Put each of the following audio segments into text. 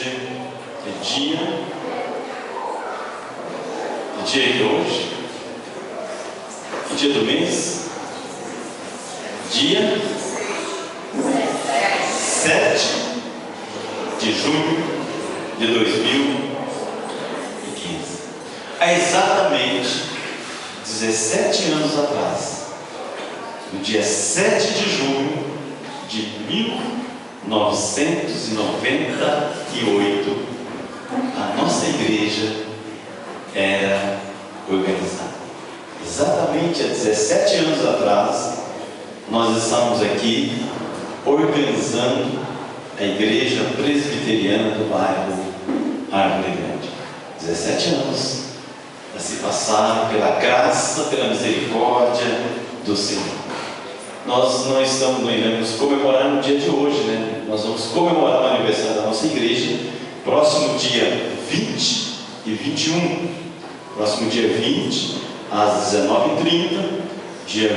Hoje é dia. Que dia é hoje? Que dia do mês? Dia 7 de junho de 2015. Há exatamente 17 anos atrás, no dia 7 de junho de 1998, a nossa igreja era organizada. Exatamente há 17 anos atrás, nós estávamos aqui organizando a igreja presbiteriana do bairro Árvore Grande. 17 anos a se passar pela graça, pela misericórdia do Senhor. Nós não iremos comemorar no dia de hoje, né? Nós vamos comemorar o aniversário da nossa igreja, próximo dia 20 e 21. Próximo dia 20, às 19h30, dia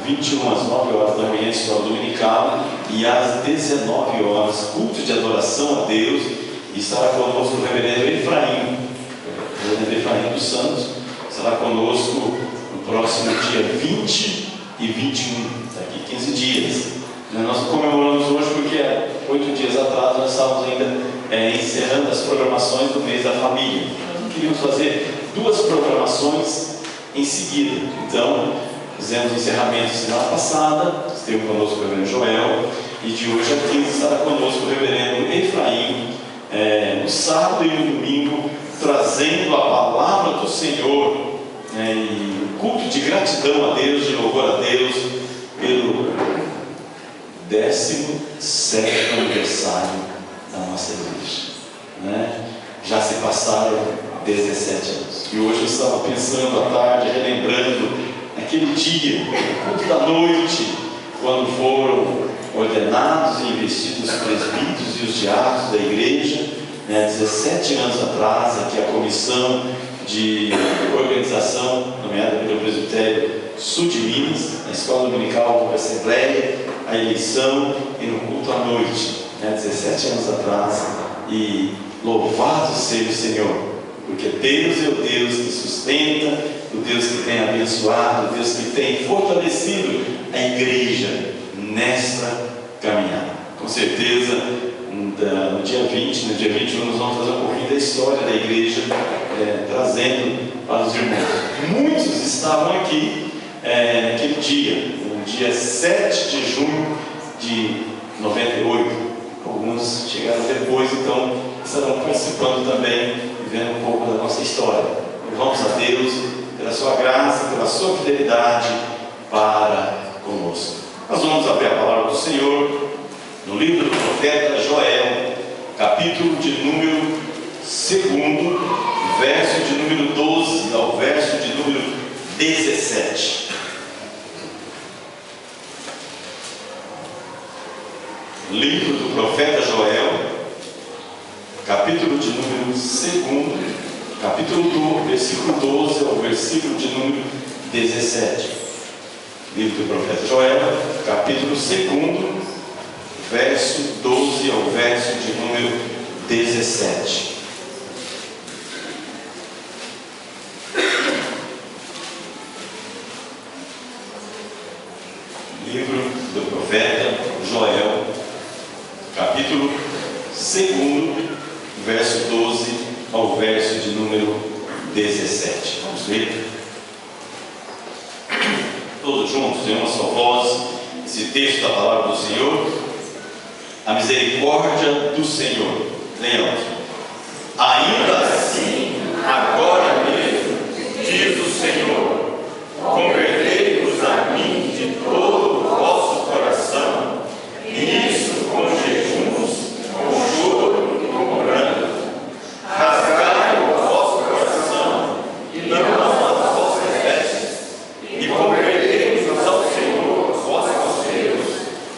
21, às 9 horas da manhã, escola dominical, e às 19 horas, culto de adoração a Deus, e estará conosco o reverendo Efraim dos Santos, estará conosco no próximo dia 20 e 21, daqui 15 dias. Nós comemoramos hoje porque 8 dias atrás nós estávamos ainda encerrando as programações do mês da família. Nós queríamos fazer 2 programações em seguida. Então, fizemos o encerramento semana passada, esteve conosco o reverendo Joel, e de hoje a 15 estará conosco o reverendo Efraim, no sábado e no domingo, trazendo a palavra do Senhor, e culto de gratidão a Deus, de louvor a Deus, pelo 17º aniversário da nossa igreja. Já se passaram 17 anos. E hoje eu estava pensando à tarde, relembrando aquele dia, o culto da noite, quando foram ordenados e investidos os presbíteros e os diáconos da igreja, 17 anos atrás, aqui a comissão de organização, nomeada pelo presbitério Sul de Minas, na escola dominical da Assembleia, a eleição e no culto à noite, 17 anos atrás, e louvado seja o Senhor, porque Deus é o Deus que sustenta, o Deus que tem abençoado, o Deus que tem fortalecido a igreja nesta caminhada. Com certeza, no dia 20, no dia 21, nós vamos fazer um pouquinho da história da igreja, trazendo para os irmãos. Muitos estavam aqui naquele dia, no dia 7 de junho de 98. Alguns chegaram depois, então estarão participando também e vendo um pouco da nossa história. Louvamos a Deus pela sua graça, pela sua fidelidade para conosco. Nós vamos abrir a palavra do Senhor no livro do profeta Joel, capítulo de número 2, verso de número 12 ao verso de número 17. Livro do profeta Joel, capítulo de número 2, capítulo 2, versículo 12 ao versículo de número 17. Livro do profeta Joel, capítulo 2, verso 12 ao verso de número 17. Livro do profeta Joel, capítulo 2, verso 12 ao verso de número 17. Vamos ver? Todos juntos, em uma só voz, esse texto da palavra do Senhor. A misericórdia do Senhor. Leão. Ainda assim, agora mesmo, diz o Senhor, convertei-vos a mim de todo o vosso coração, e isso com jejuns, com choro e com pranto. Rasgai o vosso coração, e não as vossas vestes, e convertei-vos ao Senhor, vosso Deus,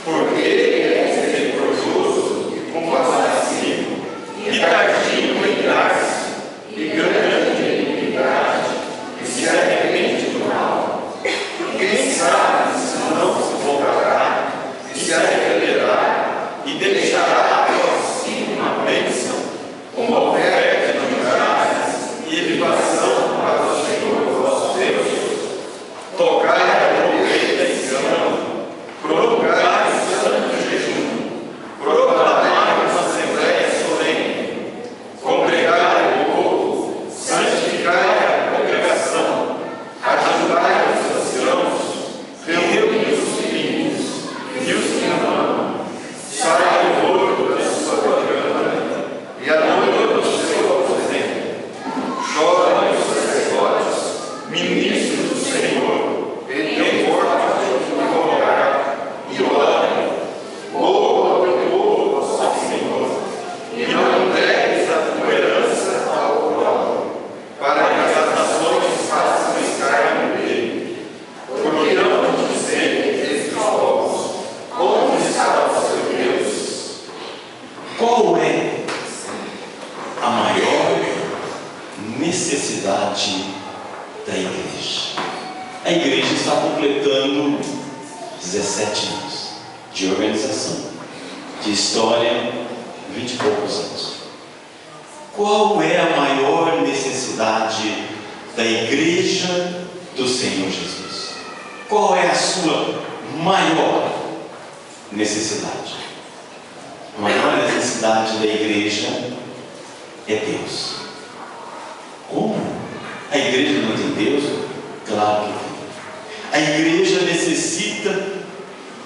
porque Ele é misericordioso e compassivo, e tardio em irar-se, necessidade da igreja. A igreja está completando 17 anos de organização, de história, 20 e poucos anos. Qual é a maior necessidade da igreja do Senhor Jesus? Qual é a sua maior necessidade? A maior necessidade da igreja é Deus. Como? A igreja não tem Deus? Claro que tem. A igreja necessita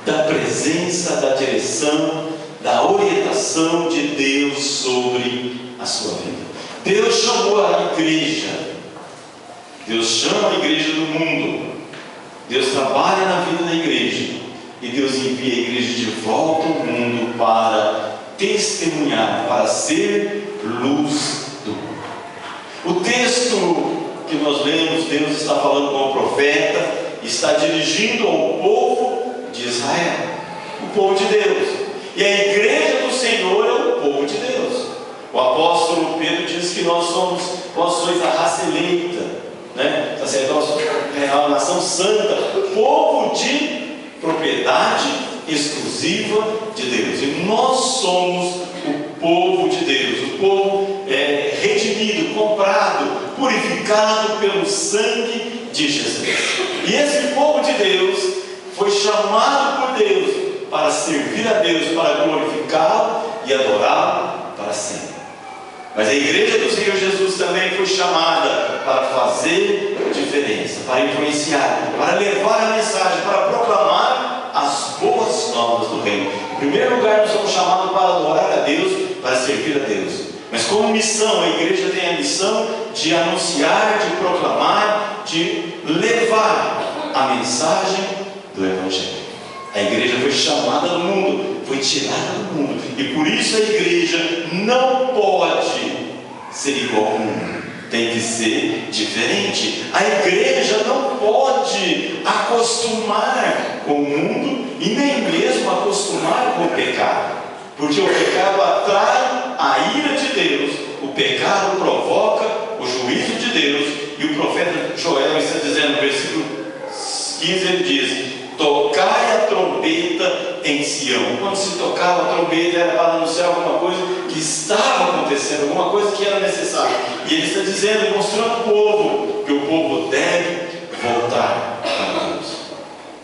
da presença, da direção, da orientação de Deus sobre a sua vida. Deus chamou a igreja, Deus chama a igreja do mundo, Deus trabalha na vida da igreja, e Deus envia a igreja de volta ao mundo para testemunhar, para ser luz do mundo. O texto que nós lemos, Deus está falando com o profeta, está dirigindo ao povo de Israel, o povo de Deus, e a igreja do Senhor é o povo de Deus. O apóstolo Pedro diz que vós sois a raça eleita, né? Sacerdócio real, nação santa, o povo de propriedade exclusiva de Deus. E nós somos o povo de Deus, o povo redimido, comprado, purificado pelo sangue de Jesus. E esse povo de Deus foi chamado por Deus para servir a Deus, para glorificá-lo e adorá-lo para sempre. Mas a igreja do Senhor Jesus também foi chamada para fazer diferença, para influenciar, para levar a mensagem, para proclamar as boas novas do reino. Em primeiro lugar, nós somos chamados para adorar a Deus, para servir a Deus. Mas como missão, a igreja tem a missão de anunciar, de proclamar, de levar a mensagem do Evangelho. A igreja foi chamada do mundo, foi tirada do mundo, e por isso a igreja não pode ser igual ao mundo, tem que ser diferente. A igreja não pode acostumar com o mundo e nem mesmo acostumar com o pecado, porque o pecado atrai a ira de Deus, o pecado provoca o juízo de Deus, e o profeta Joel está dizendo no versículo 15, ele diz: tocai a trombeta em Sião. Quando se tocava a trombeta, era para anunciar alguma coisa que estava acontecendo, alguma coisa que era necessária. E ele está dizendo, mostrando ao povo, que o povo deve voltar para Deus.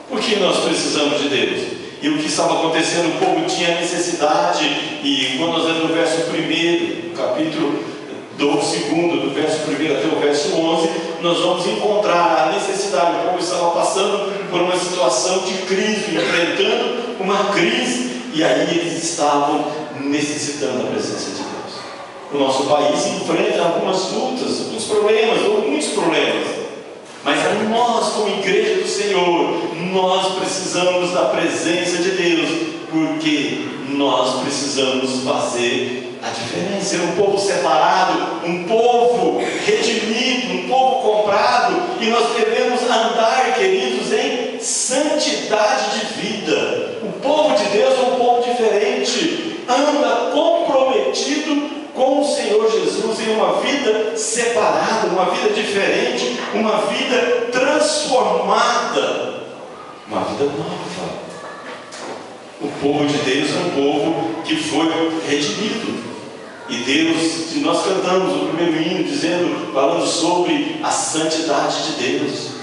Por que nós precisamos de Deus? E o que estava acontecendo, o povo tinha necessidade. E quando nós lemos o verso 1, capítulo do 2, do verso 1 até o verso 11, nós vamos encontrar a necessidade. O povo estava passando por uma situação de crise, enfrentando uma crise, e aí eles estavam necessitando da presença de Deus. O nosso país enfrenta algumas lutas, alguns problemas, ou muitos problemas, mas nós, como igreja do Senhor, nós precisamos da presença de Deus, porque nós precisamos fazer a diferença. Ser um povo separado, um povo redimido, um povo comprado, e nós devemos andar, queridos, em santidade de vida. O povo de Deus é um povo diferente, anda comprometido com o Senhor Jesus em uma vida separada, uma vida diferente, uma vida transformada, uma vida nova. O povo de Deus é um povo que foi redimido. E Deus, nós cantamos o primeiro hino falando sobre a santidade de Deus.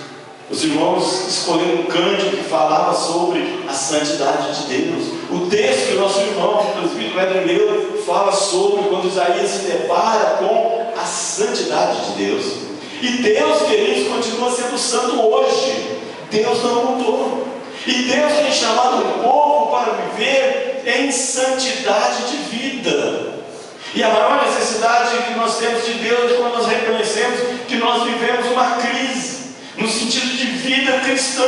Os irmãos escolheram um cântico que falava sobre a santidade de Deus. O texto que o nosso irmão, o presbítero Éder leu, fala sobre quando Isaías se depara com a santidade de Deus. E Deus, queridos, continua sendo santo hoje. Deus não mudou. E Deus tem chamado o povo para viver em santidade de vida. E a maior necessidade que nós temos de Deus é quando nós reconhecemos que nós vivemos uma crise, no sentido de vida cristã.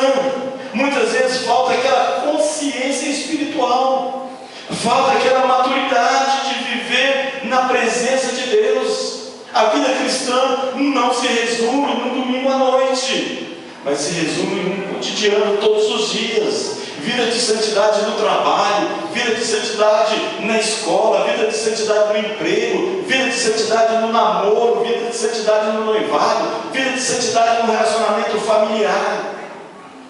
Muitas vezes falta aquela consciência espiritual, falta aquela maturidade de viver na presença de Deus. A vida cristã não se resume no domingo à noite. mas se resume em um cotidiano todos os dias. Vida de santidade no trabalho, vida de santidade na escola, vida de santidade no emprego, vida de santidade no namoro, vida de santidade no noivado, vida de santidade no relacionamento familiar,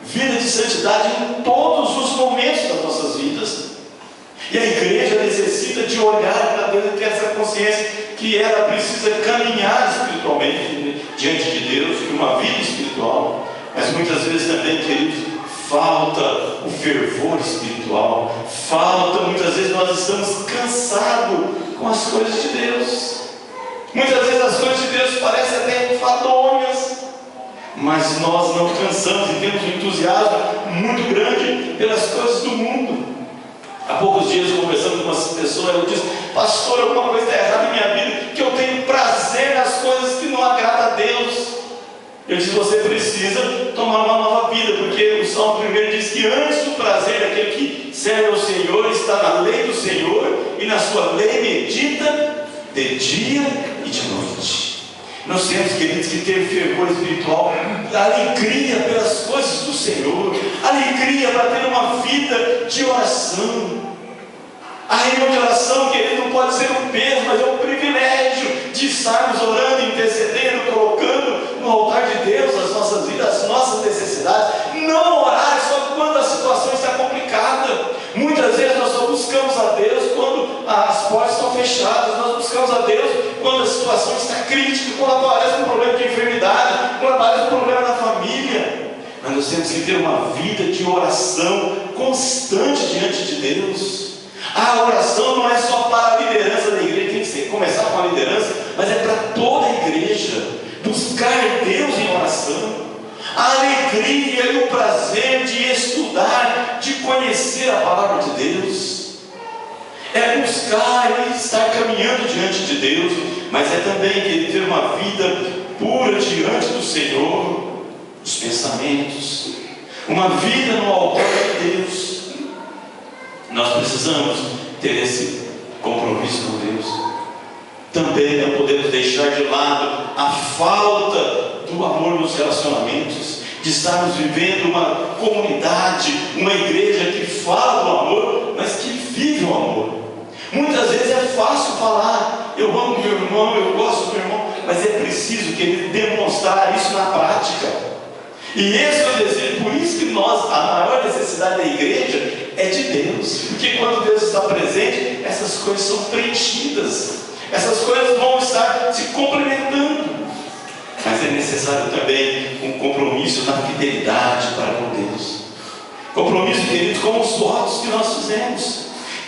vida de santidade em todos os momentos das nossas vidas. E a igreja necessita de olhar para Deus e ter essa consciência que ela precisa caminhar espiritualmente diante de Deus, de uma vida espiritual. Mas muitas vezes também, queridos, falta o fervor espiritual, muitas vezes nós estamos cansados com as coisas de Deus. Muitas vezes as coisas de Deus parecem até enfadonhas, mas nós não cansamos e temos um entusiasmo muito grande pelas coisas do mundo. Há poucos dias, conversando com uma pessoa, ela disse: pastor, alguma coisa está errada em minha vida, que eu tenho prazer nas coisas que não agradam a Deus. Eu disse: você precisa tomar uma nova vida, porque o Salmo 1 diz que antes do prazer daquele que serve ao Senhor está na lei do Senhor, e na sua lei medita de dia e de noite. Nós temos, queridos, que ter fervor espiritual, alegria pelas coisas do Senhor, alegria para ter uma vida de oração. A reunião de oração, querido, não pode ser um peso, mas é um privilégio de estarmos orando, intercedendo, colocando no altar de Deus as nossas vidas, as nossas necessidades. Não orar só quando a situação está complicada. Muitas vezes nós só buscamos a Deus quando as portas estão fechadas. Nós buscamos a Deus quando a situação está crítica, quando aparece um problema de enfermidade, quando aparece um problema na família. Mas nós temos que ter uma vida de oração constante diante de Deus. A oração não é só para a liderança da igreja, tem que começar com a liderança, mas é para toda a igreja. Buscar Deus em oração, a alegria e o prazer de estudar, de conhecer a palavra de Deus, é buscar e estar caminhando diante de Deus, mas é também querer ter uma vida pura diante do Senhor, os pensamentos, uma vida no altar de Deus. Nós precisamos ter esse compromisso com Deus. Também não podemos deixar de lado a falta do amor nos relacionamentos, de estarmos vivendo uma comunidade, uma igreja que fala do amor, mas que vive o amor. Muitas vezes é fácil falar: eu amo meu irmão, eu gosto do meu irmão, mas é preciso que ele demonstrar isso na prática. E esse é o desejo, por isso que a maior necessidade da igreja é de Deus, porque quando Deus está presente, essas coisas são preenchidas, essas coisas vão estar se complementando. Mas é necessário também um compromisso na fidelidade para com Deus. Compromisso, queridos, com os votos que nós fizemos.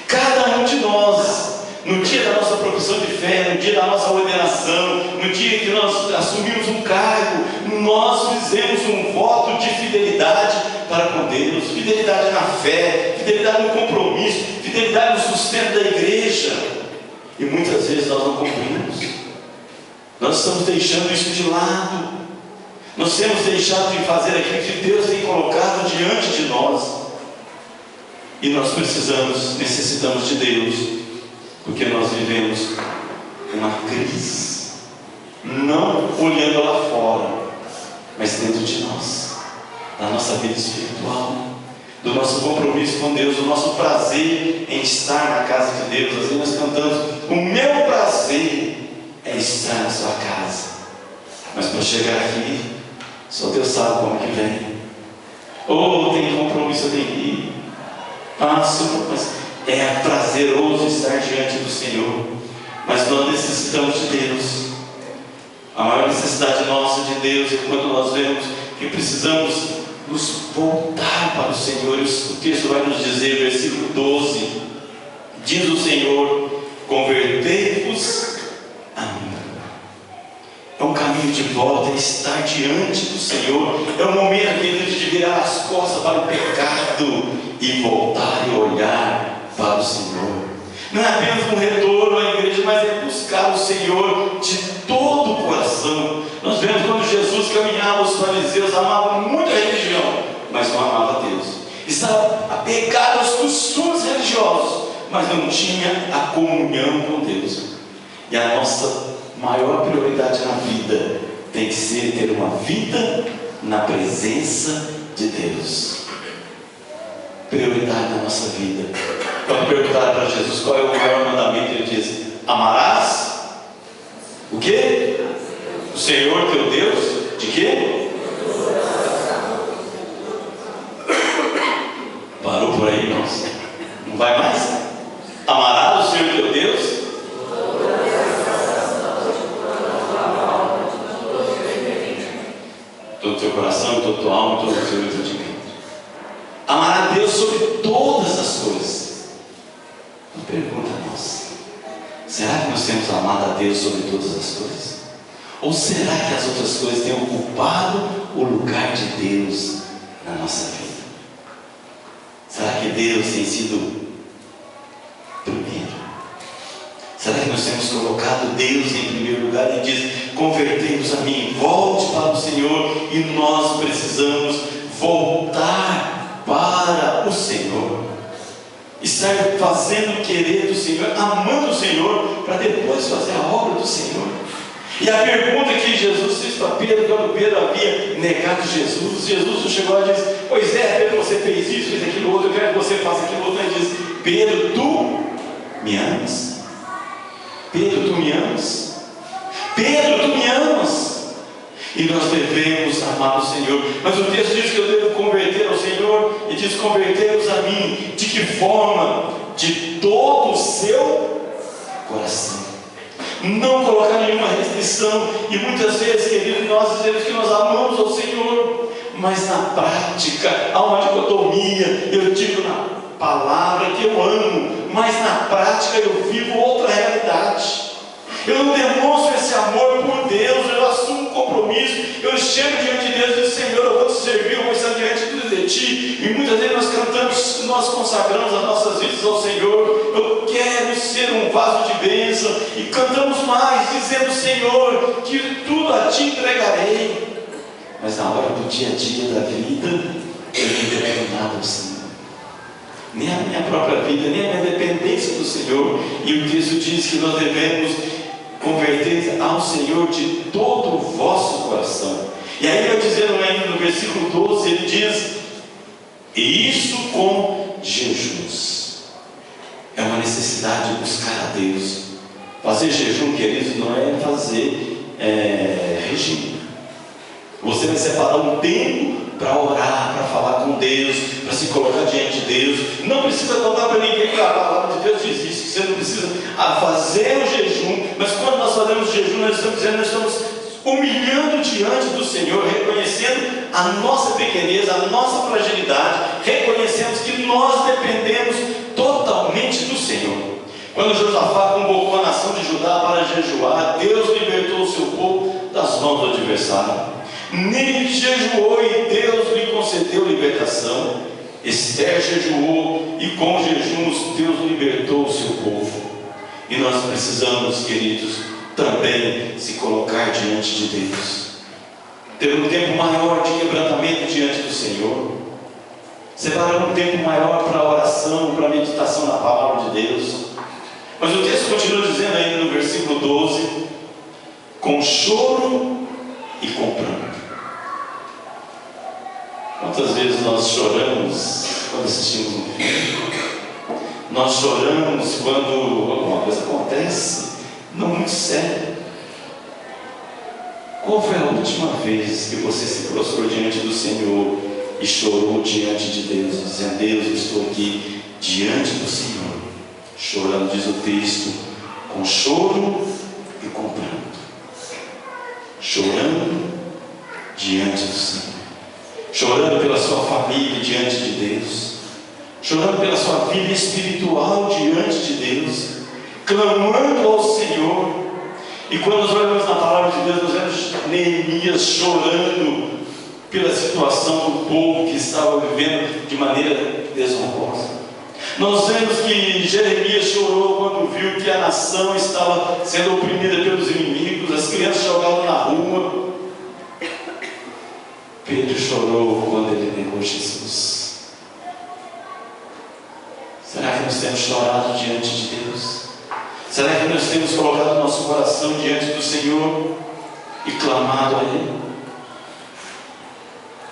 Cada um de nós, no dia da nossa profissão de fé, no dia da nossa ordenação, no dia que nós assumimos um cargo, nós fizemos um voto de fidelidade para com Deus, fidelidade na fé, fidelidade no compromisso, fidelidade no sustento da igreja. E muitas vezes nós não cumprimos. Nós estamos deixando isso de lado. Nós temos deixado de fazer aquilo que Deus tem colocado diante de nós. E nós necessitamos de Deus, porque nós vivemos uma crise, não olhando lá fora, mas dentro de nós, da nossa vida espiritual, do nosso compromisso com Deus, do nosso prazer em estar na casa de Deus. Às vezes nós cantamos: o meu prazer é estar na sua casa. Mas para chegar aqui, só Deus sabe como que vem. Ou tem compromisso, eu tenho que ir. Senhor, mas é prazeroso estar diante do Senhor. Mas nós necessitamos de Deus. A maior necessidade nossa de Deus é quando nós vemos que precisamos nos voltar para o Senhor. O texto vai nos dizer, versículo 12: diz o Senhor: convertei-vos a mim. É um caminho de volta, é estar diante do Senhor. É o momento, querido, de virar as costas para o pecado e voltar e olhar para o Senhor. Não é apenas um retorno à igreja, mas é buscar o Senhor de todo o coração. Nós vemos quando Jesus caminhava, os fariseus amavam muito a religião, mas não amavam a Deus. Estava apegado aos costumes religiosos, mas não tinha a comunhão com Deus. E a nossa maior prioridade na vida tem que ser ter uma vida na presença de Deus. Prioridade na nossa vida. Quando perguntaram para Jesus qual é o maior mandamento, ele diz: amarás o quê? O Senhor teu Deus, de quê? Parou por aí, irmãos? Não vai mais? Amarás o Senhor teu Deus? Todo o teu coração, toda a tua alma, todo o teu entendimento. Amar a Deus sobre todas as coisas. Uma pergunta nossa: será que nós temos amado a Deus sobre todas as coisas? Ou será que as outras coisas têm ocupado o lugar de Deus na nossa vida? Será que Deus tem sido primeiro? Será que nós temos colocado Deus em primeiro lugar? E diz: convertei-vos a mim, volte para o Senhor. E nós precisamos voltar para o Senhor, estar fazendo o querer do Senhor, amando o Senhor, para depois fazer a obra do Senhor. E a pergunta que Jesus fez para Pedro, quando Pedro havia negado Jesus, Jesus chegou e disse: pois é, Pedro, você fez isso, fez aquilo outro, eu quero que você faça aquilo outro. Ele diz: Pedro, tu me amas? Pedro, tu me amas? Pedro, tu me amas? E nós devemos amar o Senhor. Mas o texto diz que eu devo converter ao Senhor, e diz: convertei-vos a mim. De que forma? De todo o seu coração. Não colocar nenhuma restrição. E muitas vezes, queridos, nós dizemos que nós amamos ao Senhor, mas na prática há uma dicotomia. Eu digo na palavra que eu amo, mas na prática eu vivo outra realidade. Eu não demonstro esse amor por Deus, eu assumo um compromisso, eu chego diante de Deus e digo: Senhor, eu vou te servir, eu vou estar diante de Ti. E muitas vezes nós cantamos, nós consagramos as nossas vidas ao Senhor. Eu quero ser um vaso de bênção. E cantamos mais, dizendo: Senhor, que tudo a Ti entregarei. Mas na hora do dia a dia da vida, eu não entrego nada ao Senhor. Nem a minha própria vida, nem a minha dependência do Senhor. E o texto diz que nós devemos converter ao Senhor de todo o vosso coração. E aí vai dizendo ainda no versículo 12, ele diz: e isso com jejuns. É uma necessidade de buscar a Deus. Fazer jejum, queridos, não é fazer regime. Você vai separar um tempo para orar, para falar com Deus, para se colocar diante de Deus. Não precisa contar para ninguém que a palavra de Deus diz isso. Você não precisa fazer o jejum. Mas quando nós fazemos o jejum, nós estamos dizendo, nós estamos humilhando diante do Senhor, reconhecendo a nossa pequenez, a nossa fragilidade, reconhecemos que nós dependemos totalmente do Senhor. Quando Josafá convocou a nação de Judá para jejuar, Deus libertou o seu povo das mãos do adversário. Nínive jejuou e Deus lhe concedeu libertação. Ester jejuou e com jejuns Deus libertou o seu povo. E nós precisamos, queridos, também se colocar diante de Deus, ter um tempo maior de quebrantamento diante do Senhor, separar um tempo maior para a oração, para a meditação na palavra de Deus. Mas o texto continua dizendo ainda no versículo 12: com choro e com pranto. Quantas vezes nós choramos quando assistimos um filme? Nós choramos quando alguma coisa acontece, não muito séria. Qual foi a última vez que você se prostrou diante do Senhor e chorou diante de Deus, dizendo: Deus, eu estou aqui diante do Senhor, chorando, diz o texto, com choro e com pranto, chorando diante do Senhor, chorando pela sua família diante de Deus, chorando pela sua vida espiritual diante de Deus, clamando ao Senhor. E quando nós olhamos na palavra de Deus, nós vemos Neemias chorando pela situação do povo que estava vivendo de maneira desonrosa. Nós vemos que Jeremias chorou quando viu que a nação estava sendo oprimida pelos inimigos, as crianças jogavam na rua. Pedro chorou quando ele negou Jesus. Será que nós temos chorado diante de Deus? Será que nós temos colocado nosso coração diante do Senhor e clamado a Ele?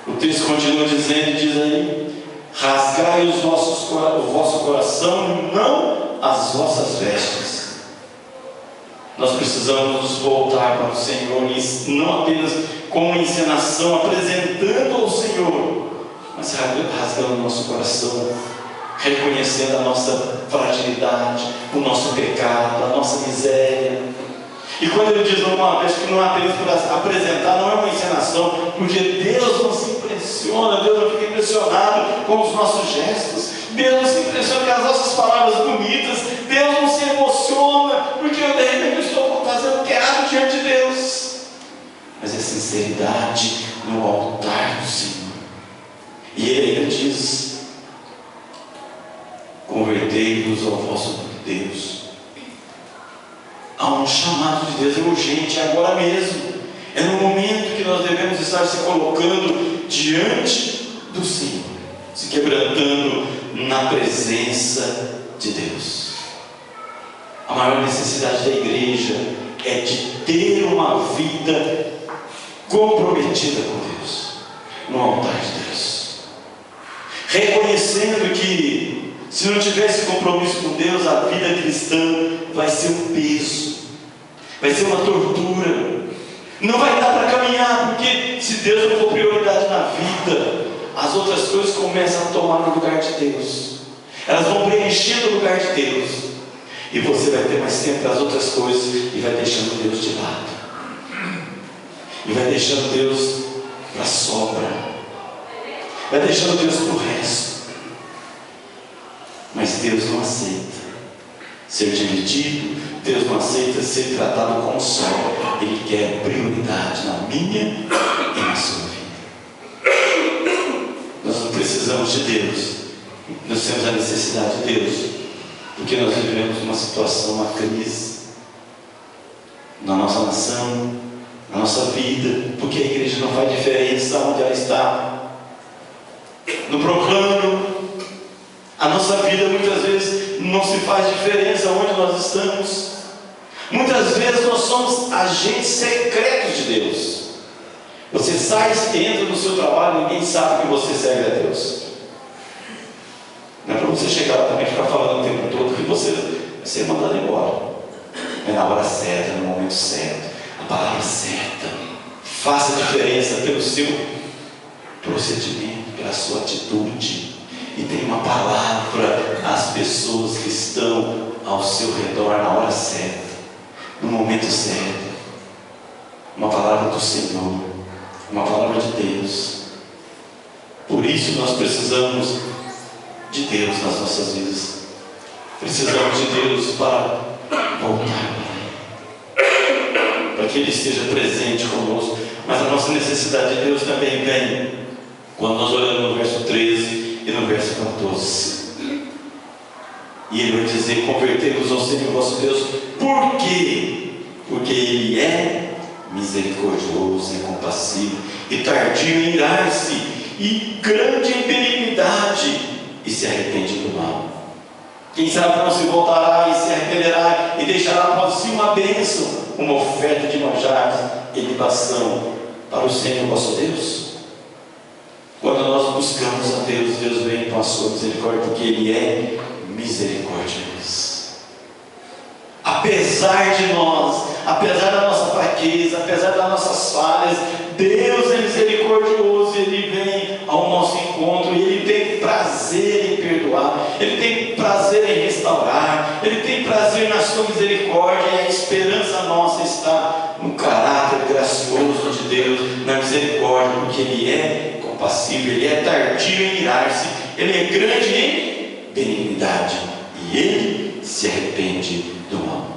O texto continua dizendo, diz aí: rasgai o vosso coração e não as vossas vestes. Nós precisamos nos voltar para o Senhor, não apenas como encenação, apresentando ao Senhor, mas rasgando o nosso coração, reconhecendo a nossa fragilidade, o nosso pecado, a nossa miséria. E quando ele diz uma vez que não é apenas para apresentar, não é uma encenação, porque Deus não se impressiona, Deus não fica impressionado com os nossos gestos, Deus não se impressiona com as nossas palavras bonitas, Deus não se emociona porque eu de repente estou fazendo o que é errado diante de Deus, mas é sinceridade no altar do Senhor. E ele ainda diz: convertei-vos ao vosso Deus. Há um chamado de Deus, é urgente, é agora mesmo, é no momento que nós devemos estar se colocando diante do Senhor, se quebrantando na presença de Deus. A maior necessidade da igreja é de ter uma vida comprometida com Deus, no altar de Deus, reconhecendo que se não tivesse compromisso com Deus, a vida cristã vai ser um peso, vai ser uma tortura, não vai dar para caminhar, porque se Deus não for prioridade na vida, as outras coisas começam a tomar o lugar de Deus, elas vão preenchendo o lugar de Deus, e você vai ter mais tempo para as outras coisas, e vai deixando Deus de lado, e vai deixando Deus para a sobra, vai deixando Deus para o resto. Mas Deus não aceita ser dividido, Deus não aceita ser tratado como só. Ele quer prioridade na minha e na sua vida. Nós não precisamos de Deus, nós temos a necessidade de Deus, porque nós vivemos uma situação, uma crise na nossa nação, na nossa vida, porque a igreja não faz diferença onde ela está. No proclamo, a nossa vida muitas vezes não se faz diferença onde nós estamos. Muitas vezes nós somos agentes secretos de Deus. Você sai, entra no seu trabalho, ninguém sabe que você serve a Deus. Não é para você chegar lá também e ficar falando o tempo todo que você vai ser mandado embora. É na hora certa, no momento certo, a palavra certa. Faça a diferença pelo seu procedimento, pela sua atitude. E tem uma palavra às pessoas que estão ao seu redor na hora certa, no momento certo. Uma palavra do Senhor, uma palavra de Deus. Por isso nós precisamos de Deus nas nossas vidas. Precisamos de Deus para voltar para que Ele esteja presente conosco. Mas a nossa necessidade de Deus também vem quando nós olhamos no verso 13 e no verso 14, e ele vai dizer: convertei-vos ao Senhor vosso Deus. Por quê? Porque Ele é misericordioso e compassivo, e tardio em irar-se, e grande em benignidade, e se arrepende do mal. Quem sabe não se voltará e se arrependerá, e deixará após si uma bênção, uma oferta de manjares e libação para o Senhor vosso Deus. Quando nós buscamos a Deus, Deus vem com a sua misericórdia, porque Ele é misericordioso. Apesar de nós, apesar da nossa fraqueza, apesar das nossas falhas, Deus é misericordioso. Ele vem ao nosso encontro e Ele tem prazer em perdoar, Ele tem prazer em restaurar, Ele tem prazer na sua misericórdia. E a esperança nossa está no caráter gracioso de Deus, na misericórdia, porque Ele é compassivo, Ele é tardio em irar-se, Ele é grande em benignidade, e Ele se arrepende do mal.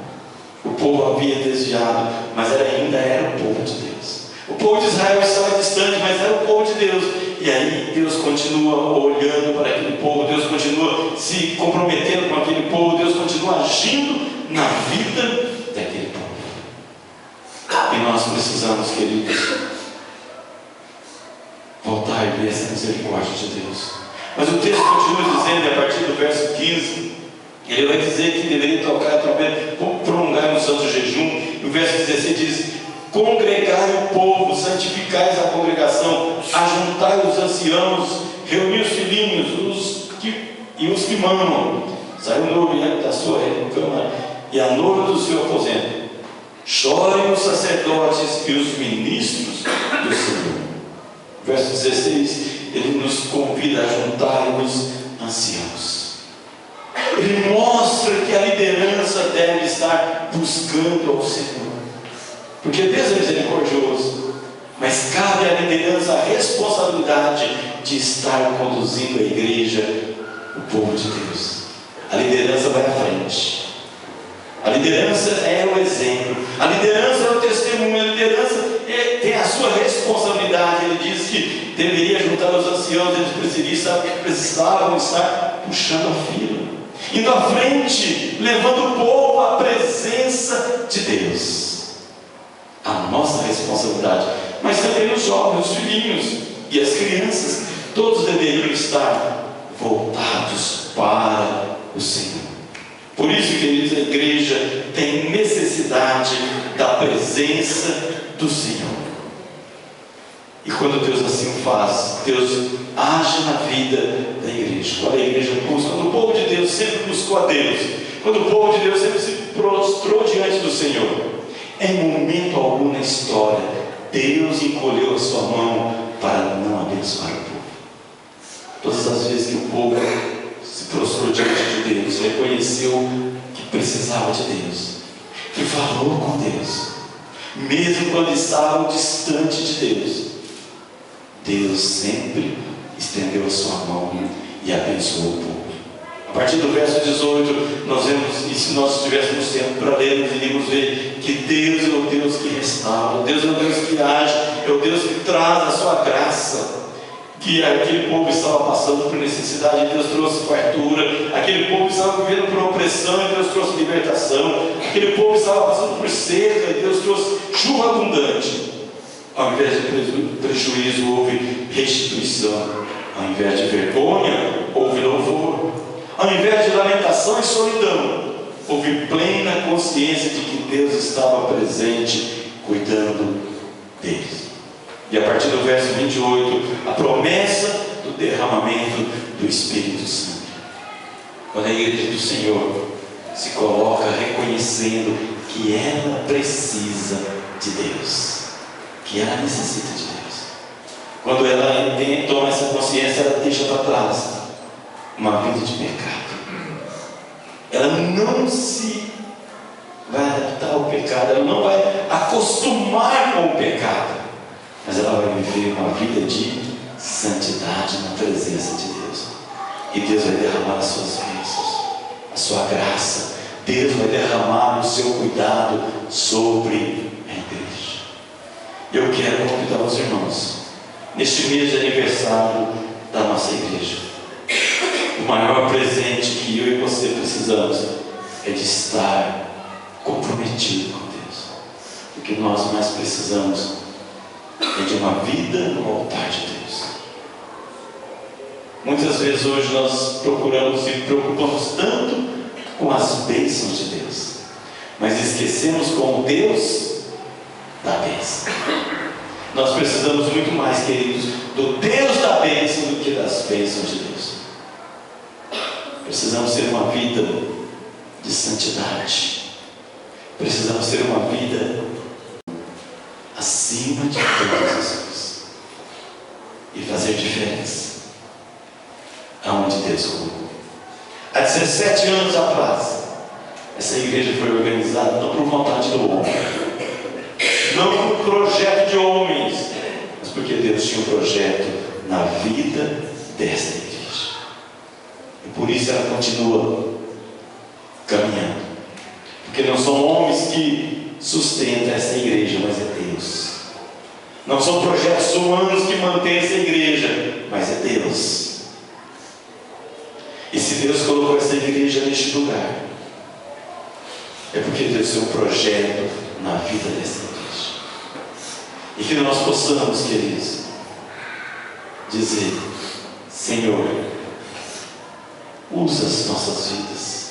O povo havia desviado, mas ainda era o povo de Deus. O povo de Israel estava distante, mas era o povo de Deus. E aí Deus continua olhando para aquele povo, Deus continua se comprometendo com aquele povo, Deus continua agindo na vida daquele povo. E nós precisamos, queridos, voltar e ver essa misericórdia de Deus. Mas o texto continua dizendo, a partir do verso 15, ele vai dizer que deveria tocar a trombeta, prolongar no santo jejum. E o verso 16 diz: congregai o povo, santificais a congregação, ajuntai os anciãos, reuni os filhinhos e os que mamam. Saiu o noivo da sua cama e a noiva do seu aposento. Chorem os sacerdotes e os ministros do Senhor. Verso 16, ele nos convida a juntar os anciãos. Ele mostra que a liderança deve estar buscando ao Senhor, porque Deus é misericordioso, mas cabe à liderança a responsabilidade de estar conduzindo a igreja, o povo de Deus. A liderança vai à frente, a liderança é o exemplo, a liderança é o testemunho, a liderança tem a sua responsabilidade. Ele diz que deveria juntar os anciãos, eles precisavam estar puxando a fila, indo à frente, levando o povo à presença de Deus. A nossa responsabilidade, mas também os jovens, os filhinhos e as crianças, todos deveriam estar voltados para o Senhor. Por isso, queridos, a igreja tem necessidade da presença do Senhor. E quando Deus assim o faz, Deus age na vida da igreja. Quando a igreja busca, quando o povo de Deus sempre buscou a Deus, quando o povo de Deus sempre se prostrou diante do Senhor, em momento algum na história, Deus encolheu a sua mão para não abençoar o povo. Todas as vezes que o povo se prostrou diante de Deus, reconheceu que precisava de Deus, que falou com Deus, mesmo quando estavam distante de Deus, Deus sempre estendeu a sua mão e abençoou o povo. A partir do verso 18, nós vemos, e se nós tivéssemos tempo para ler, nós iríamos ver que Deus é o Deus que restaura, Deus é o Deus que age, é o Deus que traz a sua graça. Que aquele povo estava passando por necessidade, Deus trouxe fartura. Aquele povo estava vivendo por opressão, e Deus trouxe libertação. Aquele povo estava passando por seca, e Deus trouxe chuva abundante. Ao invés de prejuízo, houve restituição. Ao invés de vergonha, houve louvor. Ao invés de lamentação e solidão, houve plena consciência de que Deus estava presente, cuidando deles. E a partir do verso 28, a promessa do derramamento do Espírito Santo. Quando a igreja do Senhor se coloca reconhecendo que ela precisa de Deus, que ela necessita de Deus. Quando ela toma essa consciência, ela deixa para trás uma vida de pecado. Ela não se vai adaptar ao pecado, ela não vai acostumar com o pecado, mas ela vai viver uma vida de santidade na presença de Deus. E Deus vai derramar as suas bênçãos, a sua graça. Deus vai derramar o seu cuidado sobre a igreja. Eu quero convidar os irmãos, neste mês de aniversário da nossa igreja, o maior presente que eu e você precisamos é de estar comprometido com Deus. O que nós mais precisamos é de uma vida no altar de Deus. Muitas vezes hoje nós procuramos e preocupamos tanto com as bênçãos de Deus, mas esquecemos com o Deus da bênção. Nós precisamos muito mais, queridos, do Deus da bênção do que das bênçãos de Deus. Precisamos ter uma vida de santidade. Precisamos ter uma vida acima de todas as coisas e fazer diferença aonde Deus colocou. Há 17 anos atrás, essa igreja foi organizada não por vontade do homem, não por projeto de homens, mas porque Deus tinha um projeto na vida desta igreja. E por isso ela continua caminhando, porque não são homens que sustentam essa igreja, mas é Deus. Não são projetos humanos que mantêm essa igreja, mas é Deus. E se Deus colocou essa igreja neste lugar, é porque Deus tem um projeto na vida dessa igreja. E que nós possamos, queridos, dizer: Senhor, usa as nossas vidas.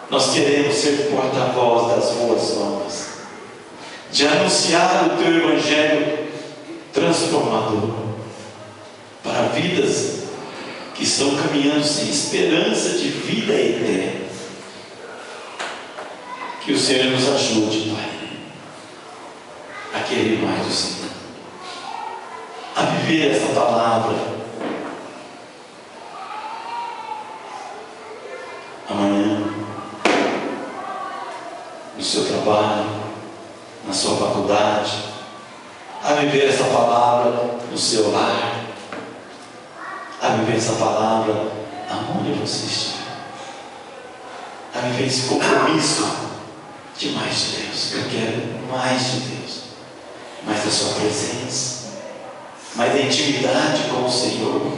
Nós queremos ser porta-voz das boas novas, de anunciar o teu evangelho transformador para vidas que estão caminhando sem esperança de vida eterna. Que o Senhor nos ajude, Pai, a querer mais do Senhor, a viver essa palavra. Amanhã, no seu trabalho, na sua faculdade, a viver essa palavra no seu lar, a viver essa palavra aonde você estiver, a viver esse compromisso de mais de Deus. Eu quero mais de Deus, mais da sua presença, mais da intimidade com o Senhor,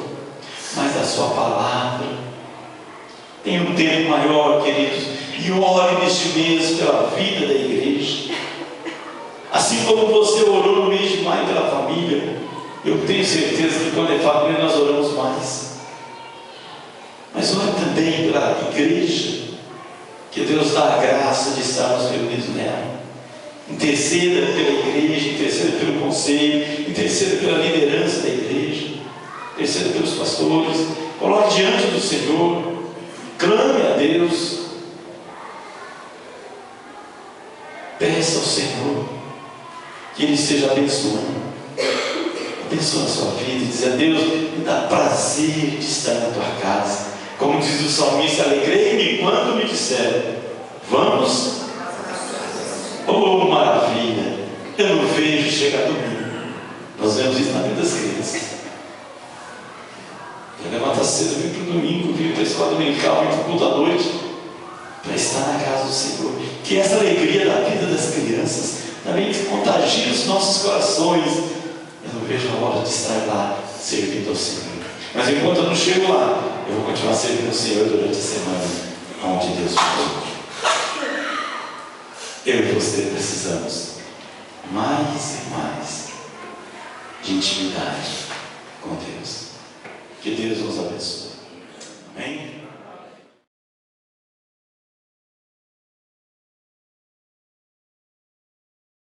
mais da sua palavra. Tenha um tempo maior, queridos, e ore neste mês pela vida da igreja, assim como você orou no mês de maio pela família. Eu tenho certeza que quando é família nós oramos mais, mas ore também pela igreja, que Deus dá a graça de estarmos reunidos nela. Interceda pela igreja, interceda pelo conselho, interceda pela liderança da igreja, interceda pelos pastores, coloque diante do Senhor, clame a Deus, peça ao Senhor que Ele esteja abençoando a sua vida, e dizer a Deus: me dá prazer de estar na tua casa. Como diz o salmista: alegrei-me quando me disseram, vamos. Oh, maravilha! Eu não vejo chegar domingo. Nós vemos isso na vida das crianças. Eu levanto cedo, vim para o domingo, vim para a escola dominical, vim para o culto à noite, para estar na casa do Senhor. Que essa alegria da vida das crianças também contagie os nossos corações. Eu não vejo a hora de estar lá servindo ao Senhor. Mas enquanto eu não chego lá, eu vou continuar servindo ao Senhor durante a semana, onde Deus me colocou. Eu e você precisamos mais e mais de intimidade com Deus. Que Deus nos abençoe.